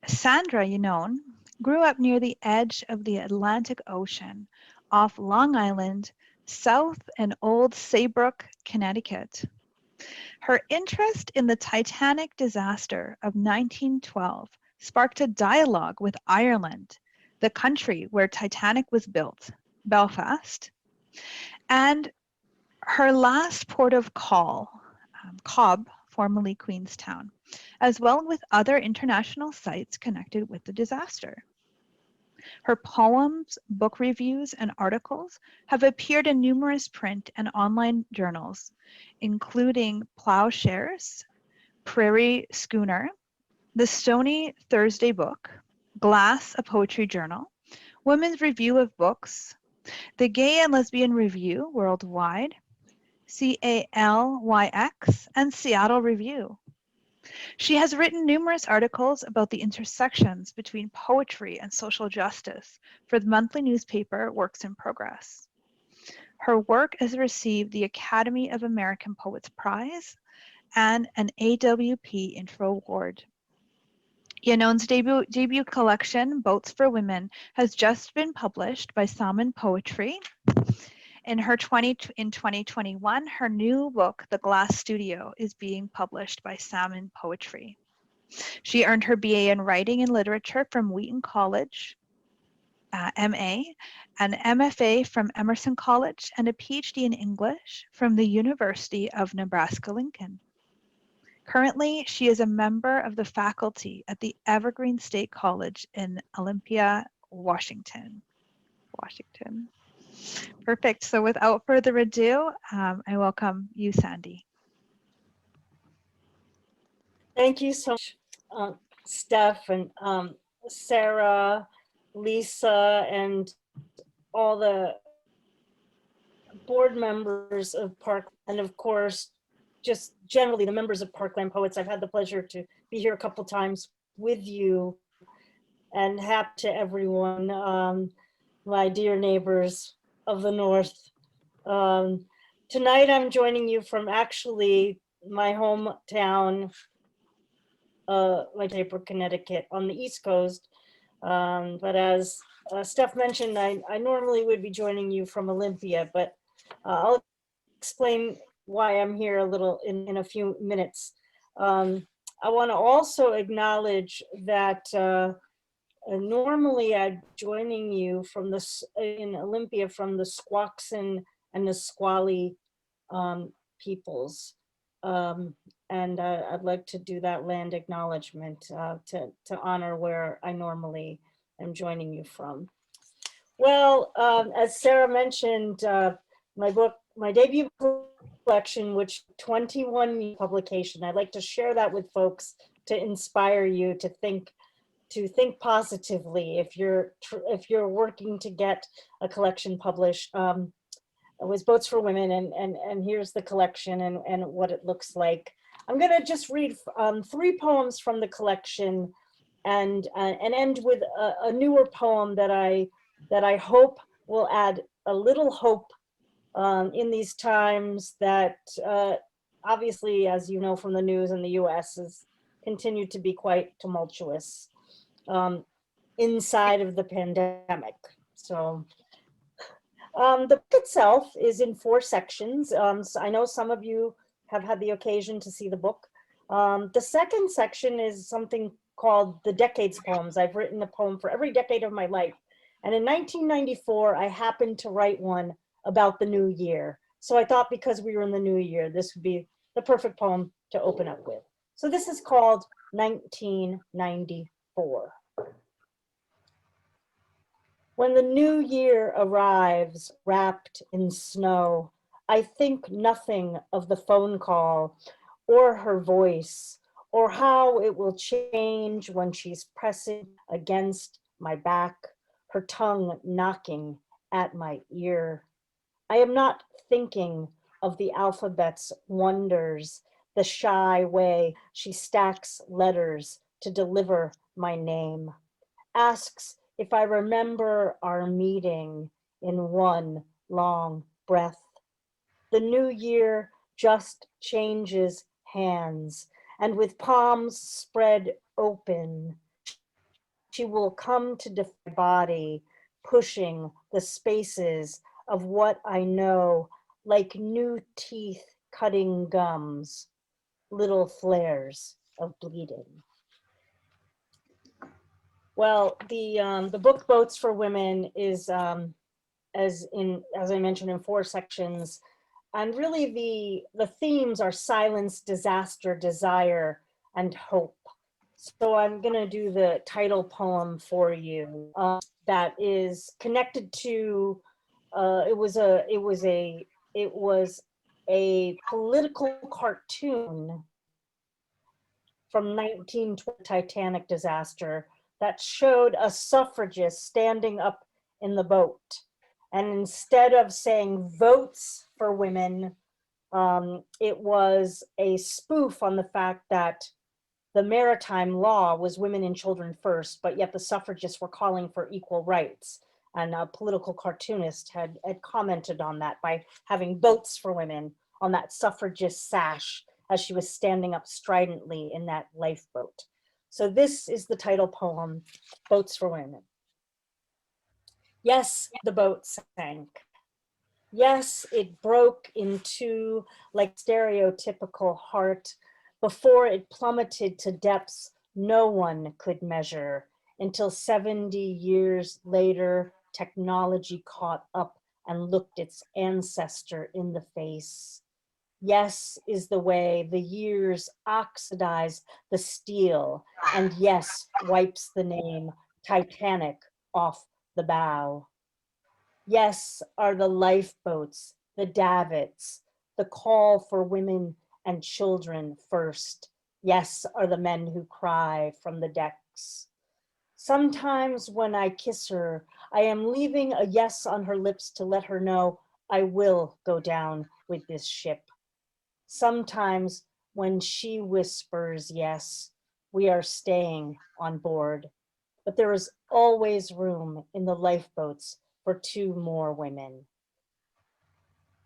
Sandra Yannone grew up near the edge of the Atlantic Ocean off Long Island, south in Old Saybrook, Connecticut. Her interest in the Titanic disaster of 1912 sparked a dialogue with Ireland, the country where Titanic was built, Belfast, and her last port of call, Cobb, formerly Queenstown, as well with other international sites connected with the disaster. Her poems, book reviews, and articles have appeared in numerous print and online journals, including Plowshares, Prairie Schooner, The Stony Thursday Book, Glass, a poetry journal, Women's Review of Books, The Gay and Lesbian Review Worldwide, CALYX, and Seattle Review. She has written numerous articles about the intersections between poetry and social justice for the monthly newspaper Works in Progress. Her work has received the Academy of American Poets Prize and an AWP Intro Award. Yannone's debut collection, Boats for Women, has just been published by Salmon Poetry. In 2021, her new book, The Glass Studio, is being published by Salmon Poetry. She earned her BA in Writing and Literature from Wheaton College, MA, an MFA from Emerson College, and a PhD in English from the University of Nebraska-Lincoln. Currently, she is a member of the faculty at the Evergreen State College in Olympia, Washington. Perfect. So without further ado, I welcome you, Sandy. Thank you so much, Steph and Sarah, Lisa, and all the board members of Park, and of course, just generally the members of Parkland Poets. I've had the pleasure to be here a couple times with you, and happy to everyone, my dear neighbors of the North. Tonight I'm joining you from actually my hometown, Saybrook, Connecticut, on the East Coast. But as Steph mentioned, I normally would be joining you from Olympia, but I'll explain why I'm here a little in a few minutes. I want to also acknowledge that normally I'm joining you from in Olympia from the Squaxin and the Squally peoples. And I'd like to do that land acknowledgement to honor where I normally am joining you from. Well, as Sarah mentioned, my book, my debut collection, which 21 publication, I'd like to share that with folks to inspire you to think positively if you're working to get a collection published. It was Boats for Women, and here's the collection and what it looks like. I'm gonna just read 3 poems from the collection and end with a newer poem that I hope will add a little hope in these times that obviously, as you know from the news in the US, has continued to be quite tumultuous inside of the pandemic. So the book itself is in 4 sections. So I know some of you have had the occasion to see the book. The second section is something called the Decades Poems. I've written a poem for every decade of my life. And in 1994, I happened to write one about the new year. So I thought because we were in the new year, this would be the perfect poem to open up with. So this is called 1994. When the new year arrives wrapped in snow, I think nothing of the phone call or her voice or how it will change when she's pressing against my back, her tongue knocking at my ear. I am not thinking of the alphabet's wonders, the shy way she stacks letters to deliver my name, asks if I remember our meeting in one long breath. The new year just changes hands, and with palms spread open, She will come to defy body, pushing the spaces of what I know like new teeth cutting gums, little flares of bleeding. Well, the book Boats for Women is as I mentioned in 4 sections, and really the themes are silence, disaster, desire, and hope. So I'm gonna do the title poem for you that is connected to it was a political cartoon from 1920 Titanic disaster that showed a suffragist standing up in the boat. And instead of saying votes for women, it was a spoof on the fact that the maritime law was women and children first, but yet the suffragists were calling for equal rights. And a political cartoonist had commented on that by having votes for women on that suffragist sash as she was standing up stridently in that lifeboat. So this is the title poem, Boats for Women. Yes, the boat sank. Yes, it broke in two like stereotypical heart before it plummeted to depths no one could measure until 70 years later, technology caught up and looked its ancestor in the face. Yes is the way the years oxidize the steel, and yes wipes the name Titanic off the bow. Yes are the lifeboats, the davits, the call for women and children first. Yes are the men who cry from the decks. Sometimes when I kiss her, I am leaving a yes on her lips to let her know I will go down with this ship. Sometimes when she whispers yes, we are staying on board. But there is always room in the lifeboats for 2 more women.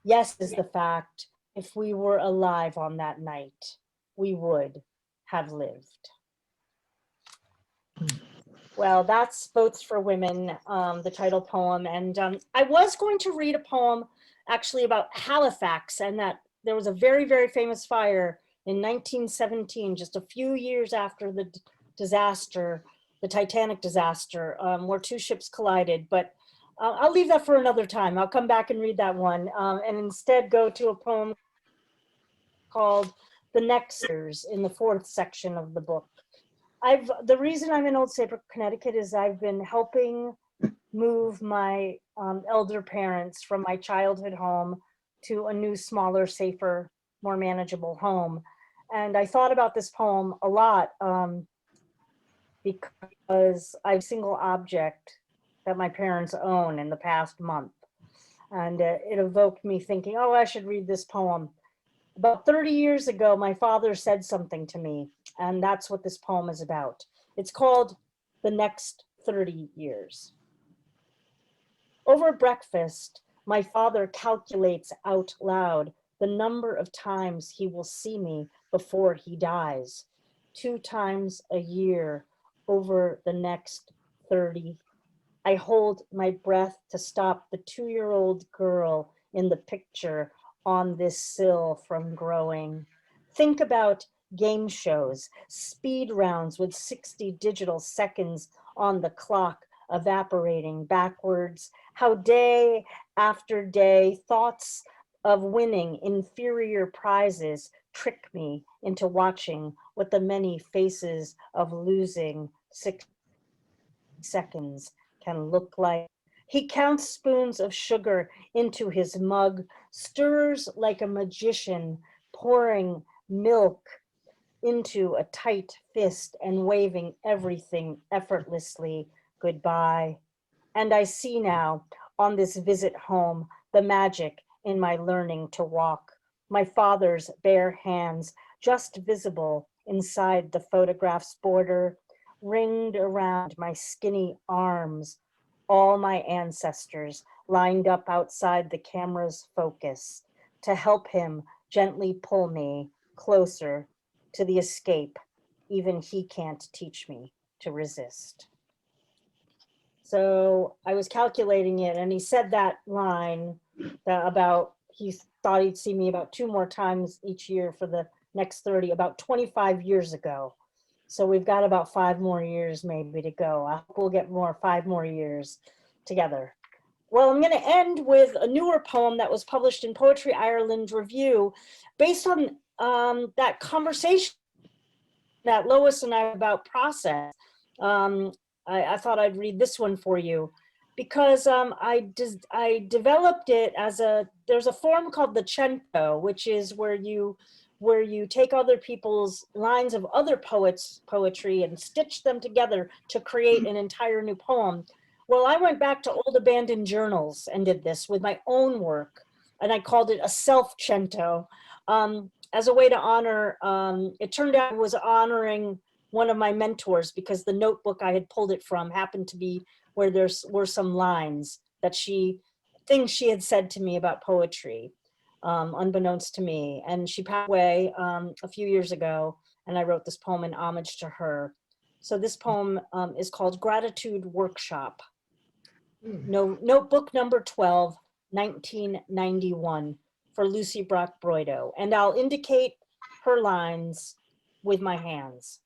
Yes is the fact, if we were alive on that night, we would have lived. Well, that's Boats for Women, the title poem. And I was going to read a poem actually about Halifax, and that there was a very, very famous fire in 1917, just a few years after the disaster, the Titanic disaster, where 2 ships collided. But I'll leave that for another time. I'll come back and read that one, and instead go to a poem called The Next Years in the 4th section of the book. The reason I'm in Old Saybrook, Connecticut is I've been helping move my elder parents from my childhood home to a new, smaller, safer, more manageable home. And I thought about this poem a lot because I've single object that my parents own in the past month. And it evoked me thinking, oh, I should read this poem. About 30 years ago, my father said something to me, and that's what this poem is about. It's called The Next 30 Years. Over breakfast, my father calculates out loud the number of times he will see me before he dies. 2 times a year over the next 30. I hold my breath to stop the 2-year-old girl in the picture on this sill from growing. Think about game shows, speed rounds with 60 digital seconds on the clock evaporating backwards, how day after day thoughts of winning inferior prizes trick me into watching what the many faces of losing 6 seconds can look like. He counts spoons of sugar into his mug, stirs like a magician, pouring milk into a tight fist and waving everything effortlessly goodbye. And I see now, on this visit home, the magic in my learning to walk. My father's bare hands, just visible inside the photograph's border, ringed around my skinny arms, all my ancestors lined up outside the camera's focus to help him gently pull me closer to the escape even he can't teach me to resist. So I was calculating it, and he said that line that about he thought he'd see me about 2 more times each year for the next 30, about 25 years ago. So we've got about 5 more years maybe to go. I hope we'll get 5 more years together. Well, I'm going to end with a newer poem that was published in Poetry Ireland Review based on that conversation that Lois and I had about process. I thought I'd read this one for you because I developed it as there's a form called the cento, which is where you take other people's lines of other poets' poetry and stitch them together to create an entire new poem. Well, I went back to old abandoned journals and did this with my own work, and I called it a self-cento as a way to honor, it turned out it was honoring one of my mentors because the notebook I had pulled it from happened to be where were some lines that things she had said to me about poetry, unbeknownst to me. And she passed away a few years ago, and I wrote this poem in homage to her. So this poem is called Gratitude Workshop. Notebook number 12, 1991, for Lucy Brock Broido. And I'll indicate her lines with my hands.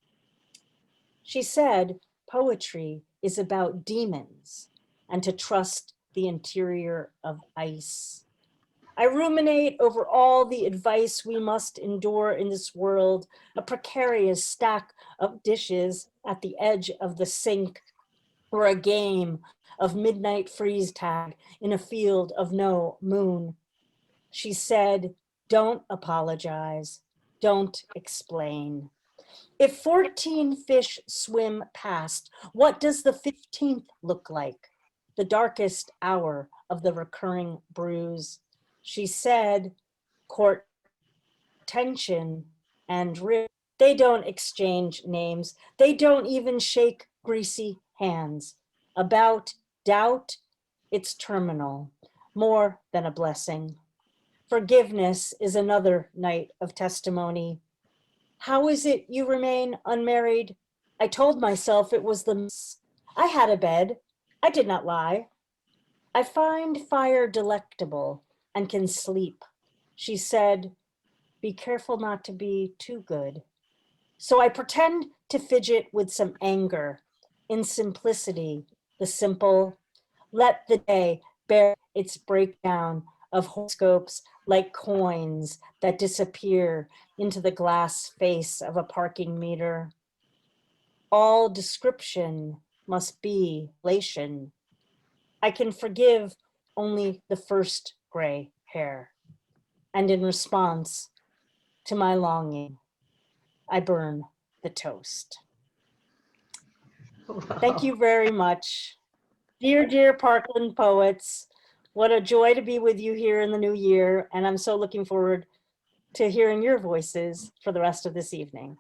She said, poetry is about demons and to trust the interior of ice. I ruminate over all the advice we must endure in this world, a precarious stack of dishes at the edge of the sink, or a game of midnight freeze tag in a field of no moon. She said, don't apologize, don't explain. If 14 fish swim past, what does the 15th look like? The darkest hour of the recurring bruise. She said, court tension and rib. They don't exchange names. They don't even shake greasy hands. About doubt, it's terminal, more than a blessing. Forgiveness is another night of testimony. How is it you remain unmarried? I told myself it was I had a bed. I did not lie. I find fire delectable and can sleep. She said, be careful not to be too good. So I pretend to fidget with some anger. In simplicity, the simple, let the day bear its breakdown of horoscopes like coins that disappear into the glass face of a parking meter. All description must be elation. I can forgive only the first gray hair. And in response to my longing, I burn the toast. Wow. Thank you very much. Dear, dear Parkland poets, what a joy to be with you here in the new year. And I'm so looking forward to hearing your voices for the rest of this evening.